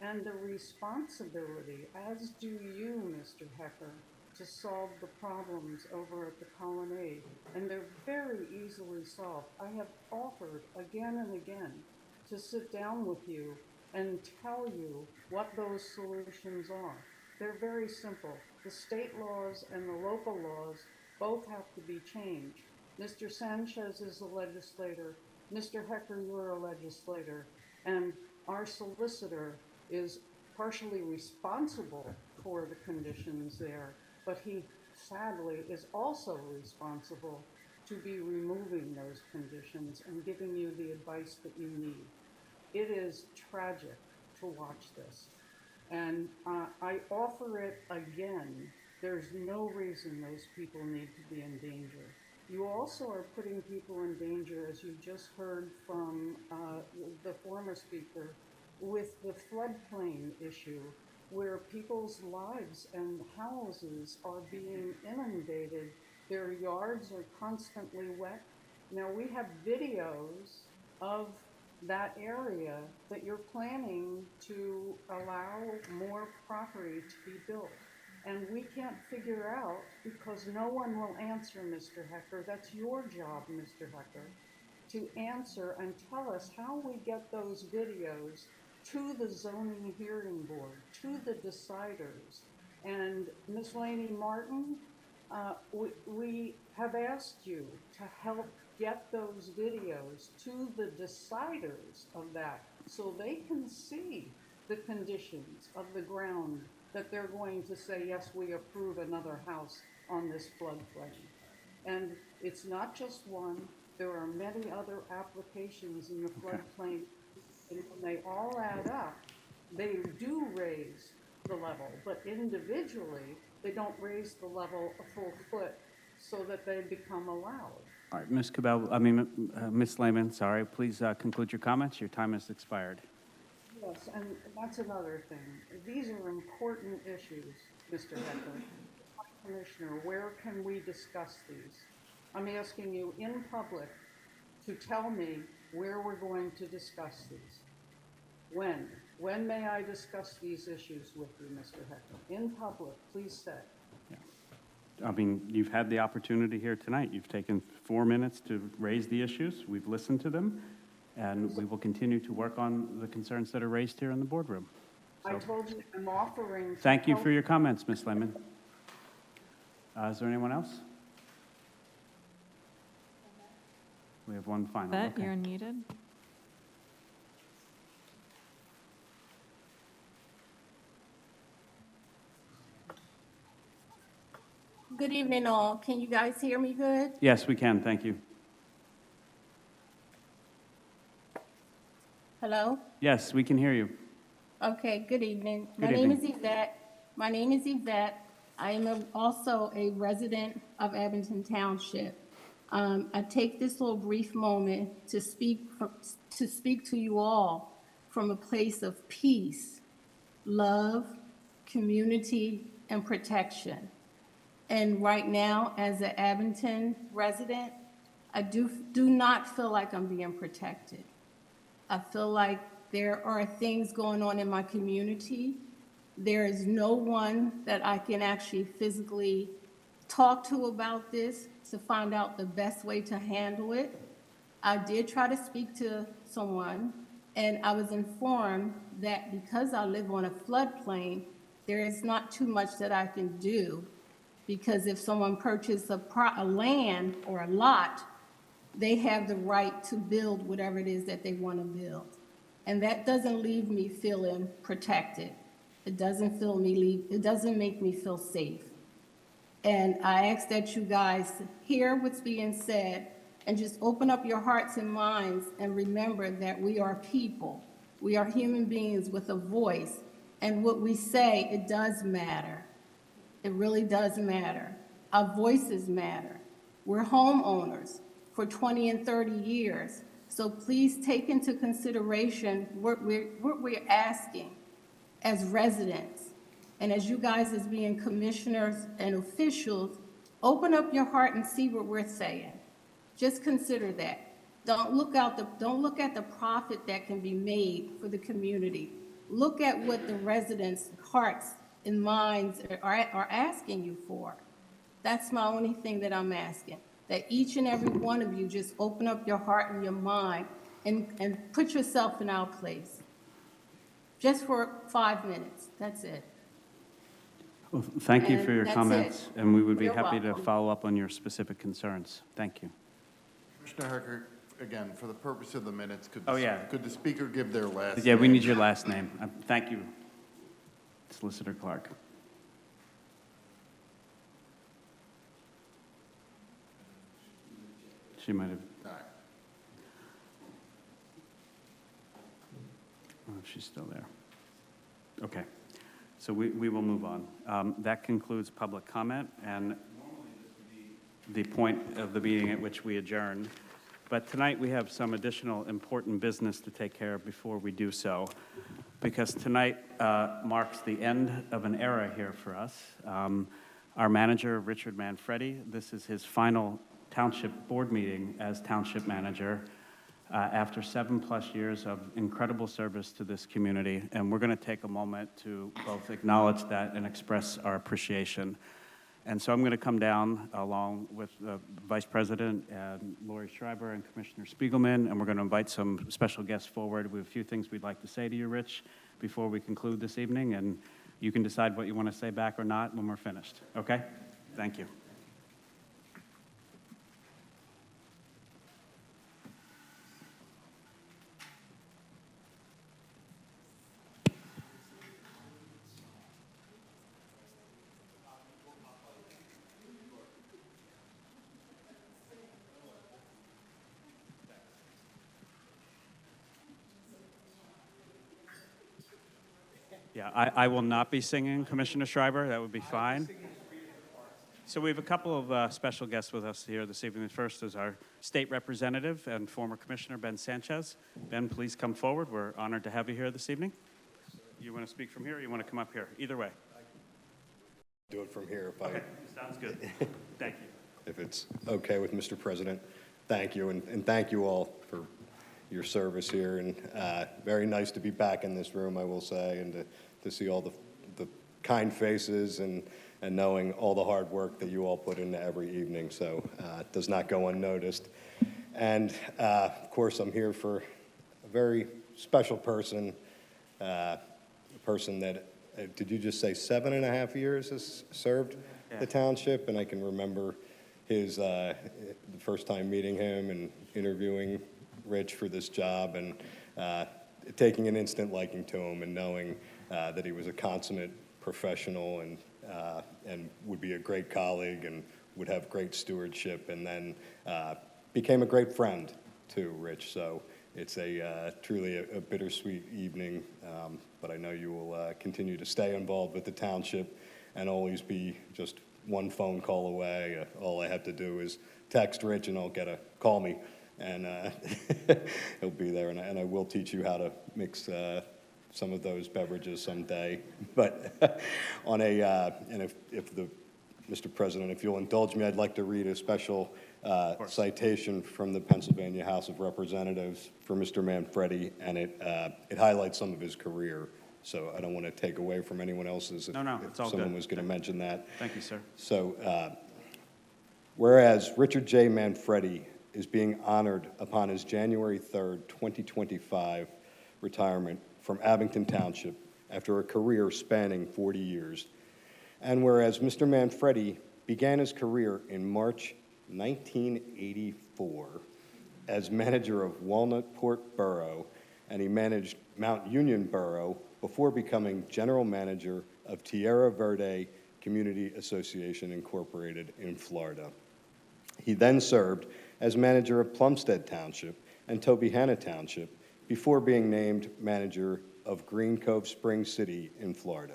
and the responsibility, as do you, Mr. Hecker, to solve the problems over at the Colonnade. And they're very easily solved. I have offered again and again to sit down with you and tell you what those solutions are. They're very simple. The state laws and the local laws both have to be changed. Mr. Sanchez is a legislator. Mr. Hecker, you're a legislator. And our solicitor is partially responsible for the conditions there, but he sadly is also responsible to be removing those conditions and giving you the advice that you need. It is tragic to watch this. And I offer it again. There's no reason those people need to be in danger. You also are putting people in danger, as you just heard from the former speaker, with the floodplain issue, where people's lives and houses are being inundated. Their yards are constantly wet. Now, we have videos of that area that you're planning to allow more property to be built. And we can't figure out, because no one will answer, Mr. Hecker. That's your job, Mr. Hecker, to answer and tell us how we get those videos to the zoning hearing board, to the deciders. And Ms. Laney Martin, we have asked you to help get those videos to the deciders of that so they can see the conditions of the ground that they're going to say, yes, we approve another house on this floodplain. And it's not just one. There are many other applications in the floodplain. And when they all add up, they do raise the level, but individually, they don't raise the level a full foot. so that they become allowed. All right, Ms. Ms. Lehman, sorry, please conclude your comments. Your time has expired. Yes, and that's another thing. These are important issues, Mr. Hecker. Commissioner, where can we discuss these? I'm asking you in public to tell me where we're going to discuss these. When? When may I discuss these issues with you, Mr. Hecker? In public, please say. I mean, you've had the opportunity here tonight. You've taken 4 minutes to raise the issues. We've listened to them, and we will continue to work on the concerns that are raised here in the boardroom. I told you I'm offering. Thank you for your comments, Ms. Lehman. Is there anyone else? We have one final. Bet Okay. you're unmuted. Good evening, all. Can you guys hear me good? Yes, we can. Thank you. Hello? Yes, we can hear you. Okay, good evening. Good My name evening. is Yvette. My name is Yvette. I am also a resident of Abington Township. I take this little brief moment to speak to you all from a place of peace, love, community, and protection. And right now, as an Abington resident, I do not feel like I'm being protected. I feel like there are things going on in my community. There is no one that I can actually physically talk to about this to find out the best way to handle it. I did try to speak to someone, and I was informed that because I live on a floodplain, there is not too much that I can do, because if someone purchased a land or a lot, they have the right to build whatever it is that they want to build. And that doesn't leave me feeling protected. It doesn't make me feel safe. And I ask that you guys hear what's being said and just open up your hearts and minds and remember that we are people. We are human beings with a voice. And what we say, it does matter. It really does matter. Our voices matter. We're homeowners for 20 and 30 years. So please take into consideration what we're asking as residents. And as you guys as being commissioners and officials, open up your heart and see what we're saying. Just consider that. Don't look at the profit that can be made for the community. Look at what the residents' hearts and minds are asking you for. That's my only thing that I'm asking, that each and every one of you just open up your heart and your mind and put yourself in our place. Just for 5 minutes, that's it. Well, thank you And for your that's comments, it. and we would be You're happy to welcome. follow up on your specific concerns. Thank you. Commissioner Hecker, again, for the purpose of the minutes, could Oh, yeah. could the speaker give their last Yeah, we name? need your last name. Thank you, Solicitor Clark. She might have, All right. I don't know if she's still there. Okay, so we will move on. That concludes public comment, and the point of the meeting at which we adjourn. But tonight, we have some additional important business to take care of before we do so, because tonight marks the end of an era here for us. Our manager, Richard Manfredi, this is his final township board meeting as township manager after 7+ years of incredible service to this community. And we're going to take a moment to both acknowledge that and express our appreciation. And so I'm going to come down along with the Vice President and Lori Schreiber and Commissioner Spiegelman, and we're going to invite some special guests forward. We have a few things we'd like to say to you, Rich, before we conclude this evening, and you can decide what you want to say back or not when we're finished. Okay? Thank you. Yeah, I will not be singing, Commissioner Schreiber. That would be fine. So we have a couple of special guests with us here this evening. The first is our state representative and former commissioner, Ben Sanchez. Ben, please come forward. We're honored to have you here this evening. You want to speak from here or you want to come up here? Either way. Do it from here if Okay, sounds good. Thank you. if it's okay with Mr. President. Thank you, and thank you all for your service here, and very nice to be back in this room, I will say, and to see all the kind faces and knowing all the hard work that you all put into every evening, so it does not go unnoticed. And of course, I'm here for a very special person, a person that, did you just say 7.5 years has served the township? And I can remember his, the first time meeting him and interviewing Rich for this job, and taking an instant liking to him and knowing that he was a consummate professional and would be a great colleague and would have great stewardship, and then became a great friend to Rich. So it's truly a bittersweet evening, but I know you will continue to stay involved with the township and always be just one phone call away. All I have to do is text Rich and I'll get a call me, and he'll be there, and I will teach you how to mix some of those beverages someday. But on and if the Mr. President, if you'll indulge me, I'd like to read a special citation from the Pennsylvania House of Representatives for Mr. Manfredi, and it highlights some of his career. So I don't want to take away from anyone else's if it's all someone good. was going to mention that. Thank you, sir. So whereas Richard J. Manfredi is being honored upon his January 3rd, 2025 retirement from Abington Township after a career spanning 40 years. And whereas Mr. Manfredi began his career in March 1984 as manager of Walnutport Borough, and he managed Mount Union Borough before becoming general manager of Tierra Verde Community Association Incorporated in Florida. He then served as manager of Plumstead Township and Tobyhanna Township before being named manager of Green Cove Spring City in Florida.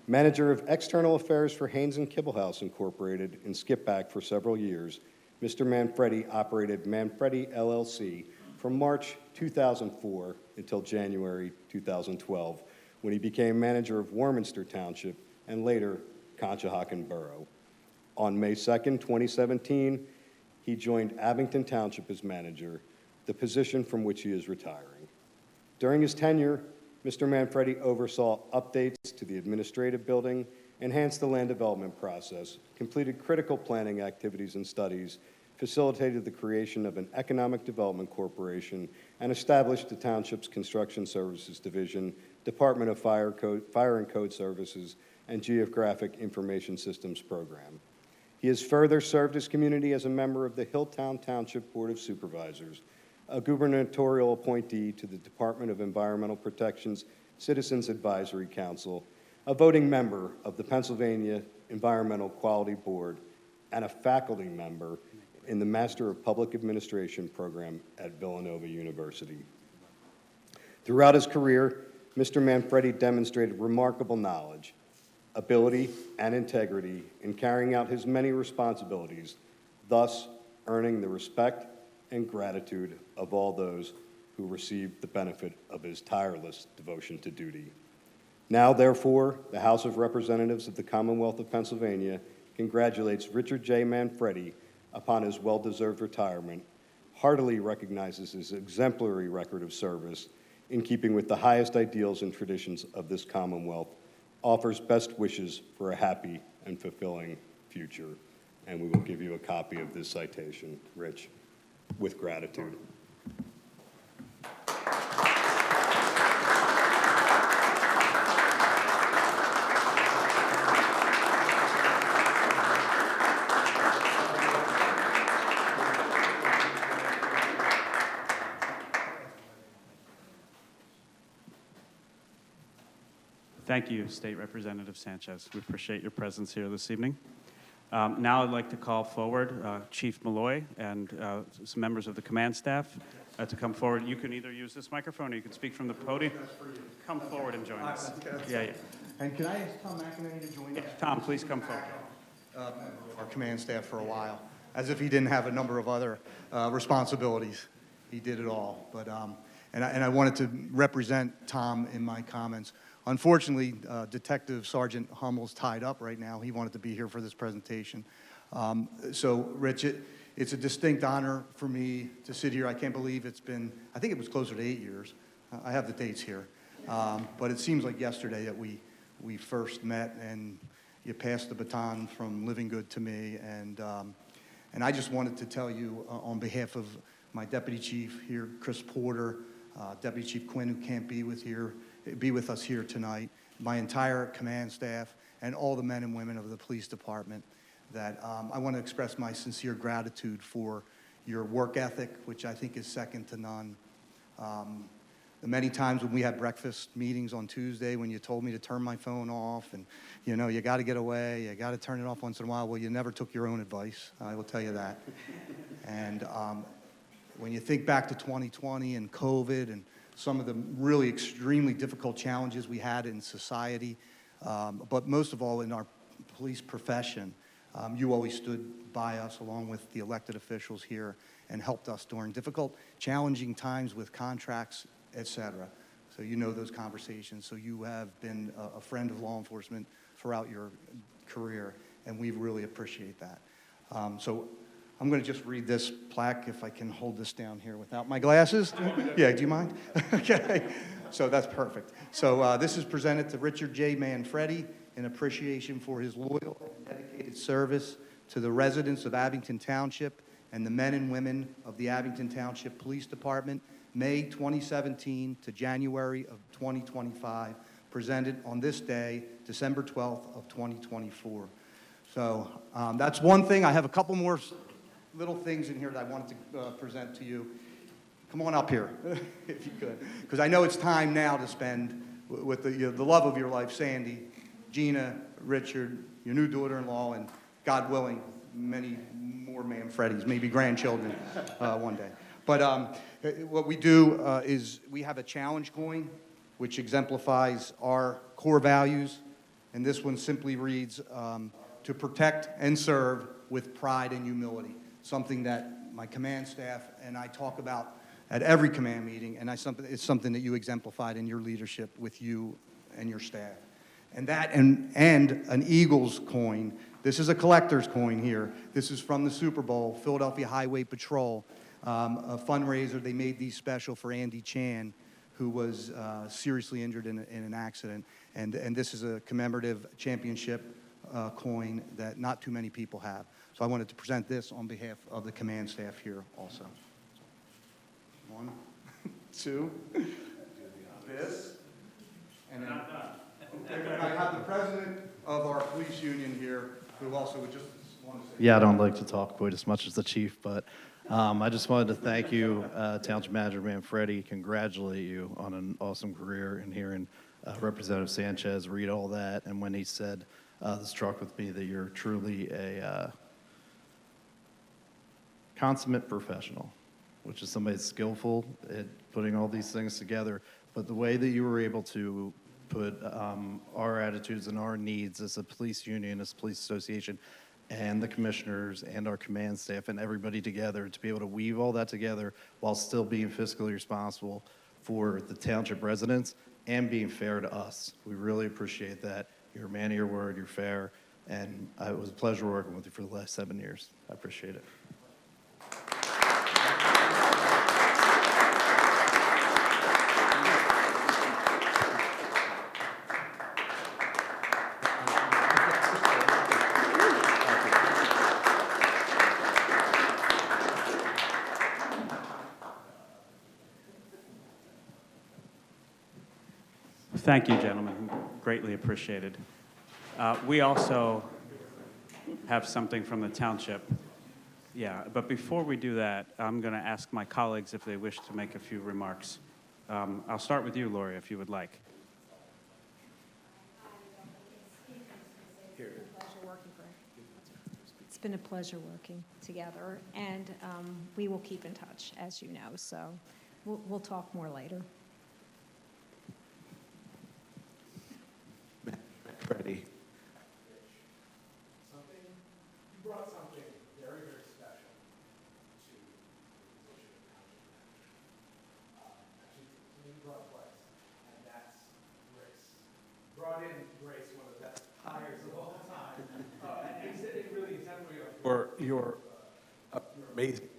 Manager of External Affairs for Haynes and Kibblehouse Incorporated in Skippack for several years, Mr. Manfredi operated Manfredi LLC from March 2004 until January 2012, when he became manager of Warminster Township and later Conshohocken Borough. On May 2nd, 2017, he joined Abington Township as manager, the position from which he is retiring. During his tenure, Mr. Manfredi oversaw updates to the administrative building, enhanced the land development process, completed critical planning activities and studies, facilitated the creation of an economic development corporation, and established the township's construction services division, Department of Fire and Code Services, and Geographic Information Systems program. He has further served his community as a member of the Hilltown Township Board of Supervisors, a gubernatorial appointee to the Department of Environmental Protection's Citizens Advisory Council, a voting member of the Pennsylvania Environmental Quality Board, and a faculty member in the Master of Public Administration program at Villanova University. Throughout his career, Mr. Manfredi demonstrated remarkable knowledge, ability, and integrity in carrying out his many responsibilities, thus earning the respect and gratitude of all those who received the benefit of his tireless devotion to duty. Now, therefore, the House of Representatives of the Commonwealth of Pennsylvania congratulates Richard J. Manfredi upon his well-deserved retirement, heartily recognizes his exemplary record of service in keeping with the highest ideals and traditions of this Commonwealth, offers best wishes for a happy and fulfilling future. And we will give you a copy of this citation, Rich, with gratitude. Thank you, State Representative Sanchez. We appreciate your presence here this evening. Now I'd like to call forward Chief Malloy and some members of the command staff to come forward. You can either use this microphone or you can speak from the podium. Come forward and join us. Yeah. And can I ask Tom McInerney to join us? Tom, please come forward. our command staff for a while, as if he didn't have a number of other responsibilities. He did it all. But, and I wanted to represent Tom in my comments. Unfortunately, Detective Sergeant Hummel's tied up right now. He wanted to be here for this presentation. So, Rich, it's a distinct honor for me to sit here. I can't believe it's been, I think it was closer to 8 years. I have the dates here. But it seems like yesterday that we first met, and you passed the baton from Living Good to me. And I just wanted to tell you on behalf of my deputy chief here, Chris Porter, Deputy Chief Quinn, who can't be with us here tonight, my entire command staff, and all the men and women of the police department, that I want to express my sincere gratitude for your work ethic, which I think is second to none. The many times when we had breakfast meetings on Tuesday when you told me to turn my phone off and, you know, you got to get away, you got to turn it off once in a while. Well, you never took your own advice, I will tell you that. And when you think back to 2020 and COVID and some of the really extremely difficult challenges we had in society, but most of all in our police profession, you always stood by us along with the elected officials here and helped us during difficult, challenging times with contracts, et cetera. So you know those conversations. So you have been a friend of law enforcement throughout your career, and we really appreciate that. So I'm going to just read this plaque, if I can hold this down here without my glasses. Yeah, do you mind? Okay, so that's perfect. So this is presented to Richard J. Manfredi in appreciation for his loyal and dedicated service to the residents of Abington Township and the men and women of the Abington Township Police Department, May 2017 to January of 2025, presented on this day, December 12th of 2024. So that's one thing. I have a couple more little things in here that I wanted to present to you. Come on up here, if you could, because I know it's time now to spend with the love of your life, Sandy, Gina, Richard, your new daughter-in-law, and God willing, many more Manfredis, maybe grandchildren one day. But what we do is we have a challenge coin, which exemplifies our core values, and this one simply reads, to protect and serve with pride and humility, something that my command staff and I talk about at every command meeting, and it's something that you exemplified in your leadership with you and your staff. And that and an Eagles coin. This is a collector's coin here. This is from the Super Bowl, Philadelphia Highway Patrol, a fundraiser. They made these special for Andy Chan, who was seriously injured in an accident. And this is a commemorative championship coin that not too many people have. So I wanted to present this on behalf of the command staff here also. 1, 2, this, and then I have the president of our police union here, who also would just want to say. Yeah, I don't like to talk quite as much as the chief, but I just wanted to thank you, Township Manager Manfredi, congratulate you on an awesome career, and hearing Representative Sanchez read all that, and when he said, this struck with me that you're truly a consummate professional, which is somebody that's skillful at putting all these things together, but the way that you were able to put our attitudes and our needs as a police union, as a police association, and the commissioners and our command staff and everybody together, to be able to weave all that together while still being fiscally responsible for the township residents and being fair to us. We really appreciate that. You're a man of your word, you're fair, and it was a pleasure working with you for the last 7 years. I appreciate it. Thank you, gentlemen. Greatly appreciated. We also have something from the township. Yeah, but before we do that, I'm going to ask my colleagues if they wish to make a few remarks. I'll start with you, Lori, if you would like. It's been a pleasure working together, and we will keep in touch, as you know, so we'll talk more later. Ready. brought something very, very special to the position of township manager. Actually, you brought twice, and that's Grace. Brought in Grace, one of the best hires of all time. And it really exemplary for your amazing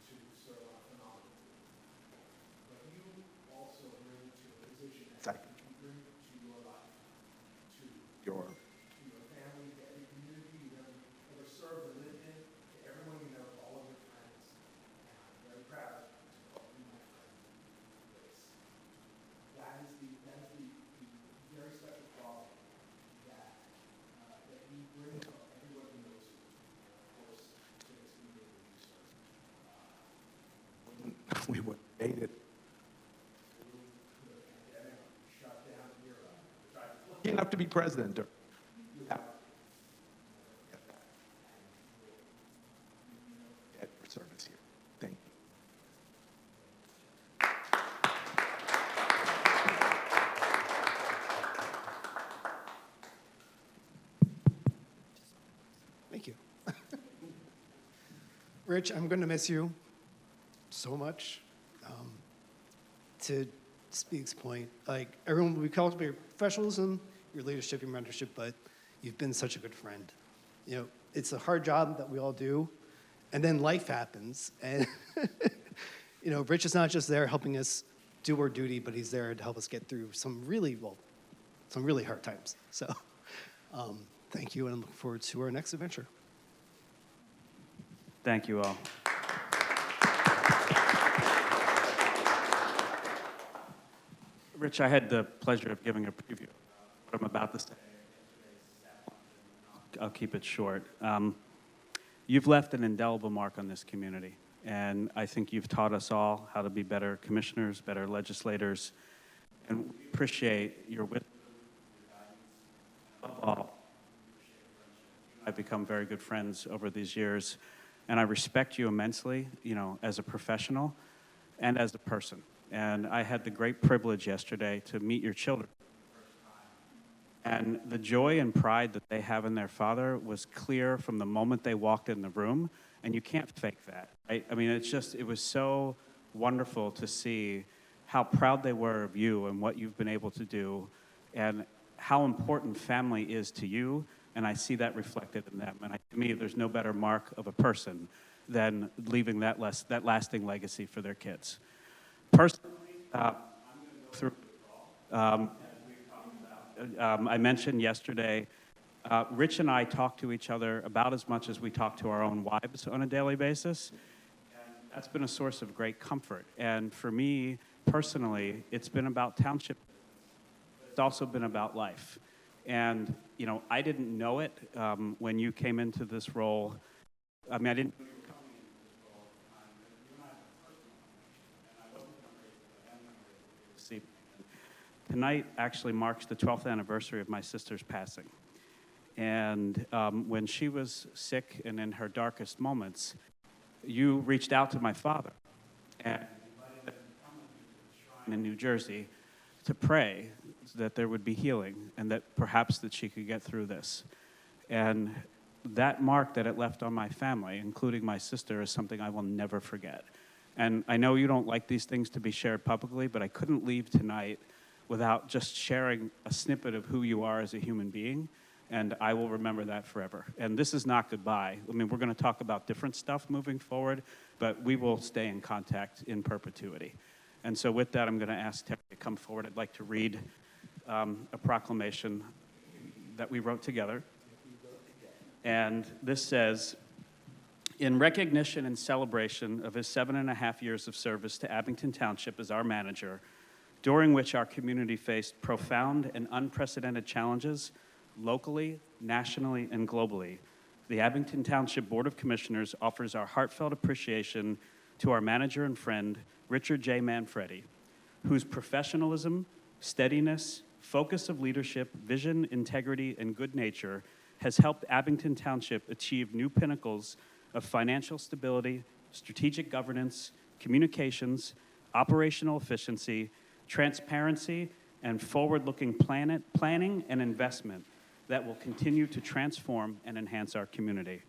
to serve on a phenomenal team. But you also bring to a position that you bring to your life, to your family, to every community you've ever served or lived in, to everyone you know, all of your friends. And I'm very proud to call you my friend, Grace. That is the very special quality that you bring to everyone who knows you, and of course, to this community you serve. We would have made it. Shut down here. Lucky enough to be president. For service here. Thank you. Thank you. Rich, I'm going to miss you so much. To Speak's point, like everyone, we call it your professionalism, your leadership, your mentorship, but you've been such a good friend. You know, it's a hard job that we all do, and then life happens, and you know, Rich is not just there helping us do our duty, but he's there to help us get through some really hard times. So, thank you, and I'm looking forward to our next adventure. Thank you all. Rich, I had the pleasure of giving a preview of what I'm about to say. I'll keep it short. You've left an indelible mark on this community, and I think you've taught us all how to be better commissioners, better legislators, and we appreciate your wisdom. Above all, I've become very good friends over these years, and I respect you immensely, you know, as a professional and as a person. And I had the great privilege yesterday to meet your children. And the joy and pride that they have in their father was clear from the moment they walked in the room, and you can't fake that. Right? I mean, it was so wonderful to see how proud they were of you and what you've been able to do, and how important family is to you, and I see that reflected in them. And to me, there's no better mark of a person than leaving that lasting legacy for their kids. Personally, I'm going to go through I mentioned yesterday, Rich and I talk to each other about as much as we talk to our own wives on a daily basis. And that's been a source of great comfort. And for me, personally, it's been about township. It's also been about life. And, you know, I didn't know it when you came into this role. I mean, I didn't know you were coming into this role at the time, but you and I have a personal connection, and I wasn't going to raise it, but I am going to raise it this evening. Tonight actually marks the 12th anniversary of my sister's passing. And when she was sick and in her darkest moments, you reached out to my father and invited him to come with you to the shrine in New Jersey to pray that there would be healing and that perhaps that she could get through this. And that mark that it left on my family, including my sister, is something I will never forget. And I know you don't like these things to be shared publicly, but I couldn't leave tonight without just sharing a snippet of who you are as a human being, and I will remember that forever. And this is not goodbye. I mean, we're going to talk about different stuff moving forward, but we will stay in contact in perpetuity. And so with that, I'm going to ask Terry to come forward. I'd like to read a proclamation that we wrote together. And this says, in recognition and celebration of his 7.5 years of service to Abington Township as our manager, during which our community faced profound and unprecedented challenges locally, nationally, and globally, the Abington Township Board of Commissioners offers our heartfelt appreciation to our manager and friend, Richard J. Manfredi, whose professionalism, steadiness, focus of leadership, vision, integrity, and good nature has helped Abington Township achieve new pinnacles of financial stability, strategic governance, communications, operational efficiency, transparency, and forward-looking planning and investment that will continue to transform and enhance our community.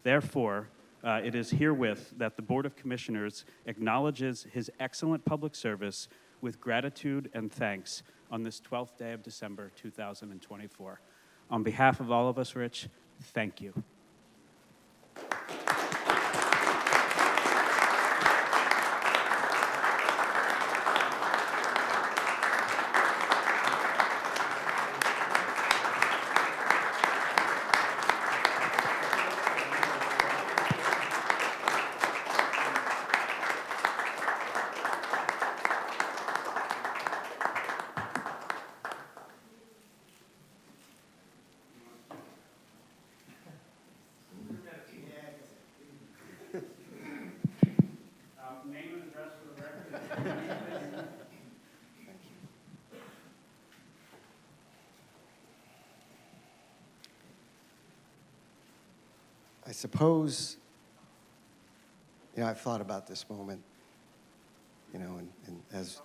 Therefore, it is herewith that the Board of Commissioners acknowledges his excellent public service with gratitude and thanks on this 12th day of December 2024. On behalf of all of us, Rich, thank you. Name and address for the record. I suppose, I've thought about this moment, and as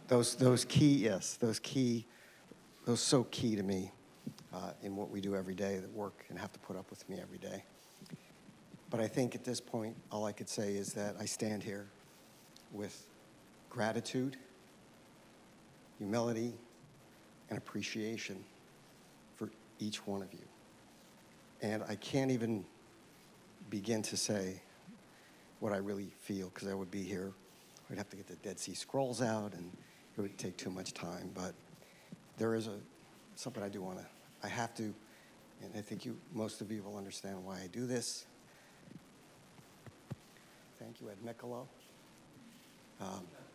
those so key to me in what we do every day that work and have to put up with me every day. But I think at this point, all I could say is that I stand here with gratitude, humility, and appreciation for each one of you. And I can't even begin to say what I really feel, because I would be here. We'd have to get the Dead Sea Scrolls out, and it would take too much time. But there is something I have to, and I think most of you will understand why I do this. Thank you, Ed Michelo,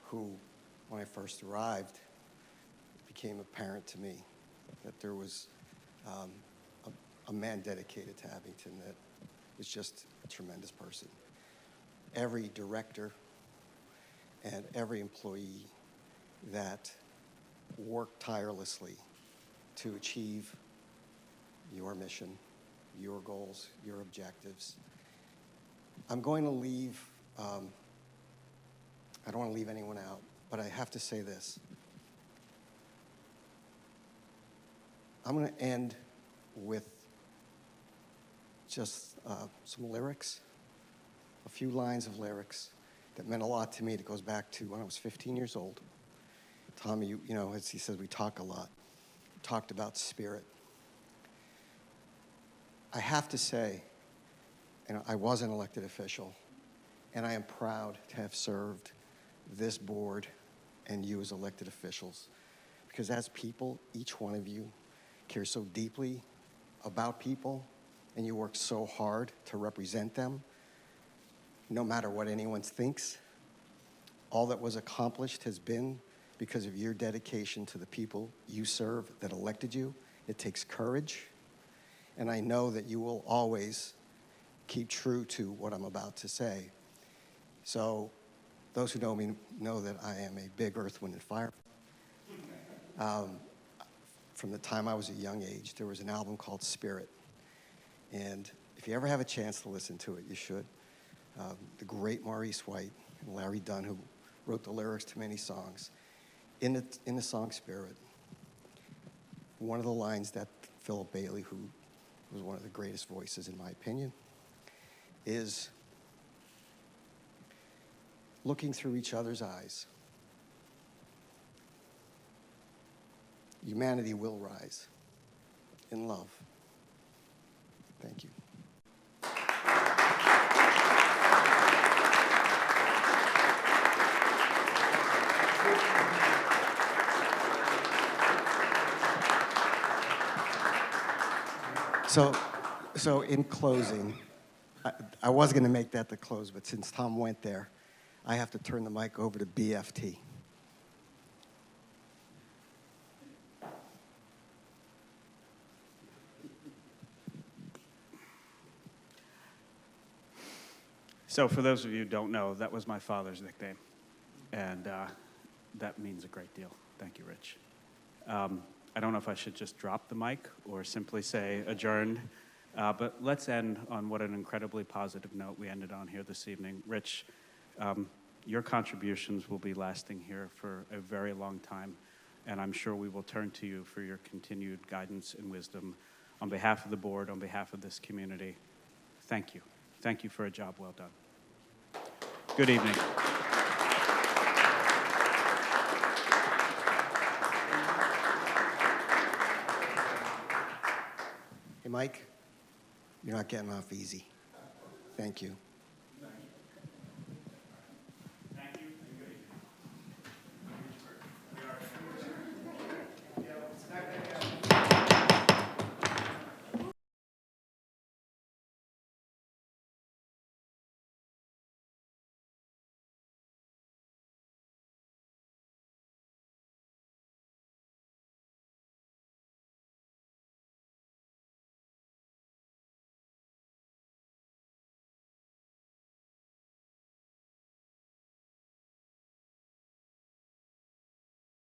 who, when I first arrived, it became apparent to me that there was a man dedicated to Abington that was just a tremendous person. Every director and every employee that worked tirelessly to achieve your mission, your goals, your objectives. I'm going to leave, I don't want to leave anyone out, but I have to say this. I'm going to end with just some lyrics, a few lines of lyrics that meant a lot to me. That goes back to when I was 15 years old. Tommy, as he says, we talk a lot. We talked about spirit. I have to say, I was an elected official, and I am proud to have served this board and you as elected officials, because as people, each one of you care so deeply about people, and you work so hard to represent them, no matter what anyone thinks. All that was accomplished has been because of your dedication to the people you serve that elected you. It takes courage, and I know that you will always keep true to what I'm about to say. So those who know me know that I am a big Earth, Wind, and Fire. From the time I was a young age, there was an album called Spirit. And if you ever have a chance to listen to it, you should. The great Maurice White and Larry Dunn, who wrote the lyrics to many songs. In the song Spirit, one of the lines that Philip Bailey, who was one of the greatest voices in my opinion, is looking through each other's eyes. Humanity will rise in love. Thank you. So in closing, I was going to make that the close, but since Tom went there, I have to turn the mic over to BFT. So for those of you who don't know, that was my father's nickname, and that means a great deal. Thank you, Rich. I don't know if I should just drop the mic or simply say adjourned, but let's end on what an incredibly positive note we ended on here this evening. Rich, your contributions will be lasting here for a very long time, and I'm sure we will turn to you for your continued guidance and wisdom on behalf of the board, on behalf of this community, thank you. Thank you for a job well done. Good evening. Hey, Mike, you're not getting off easy. Thank you.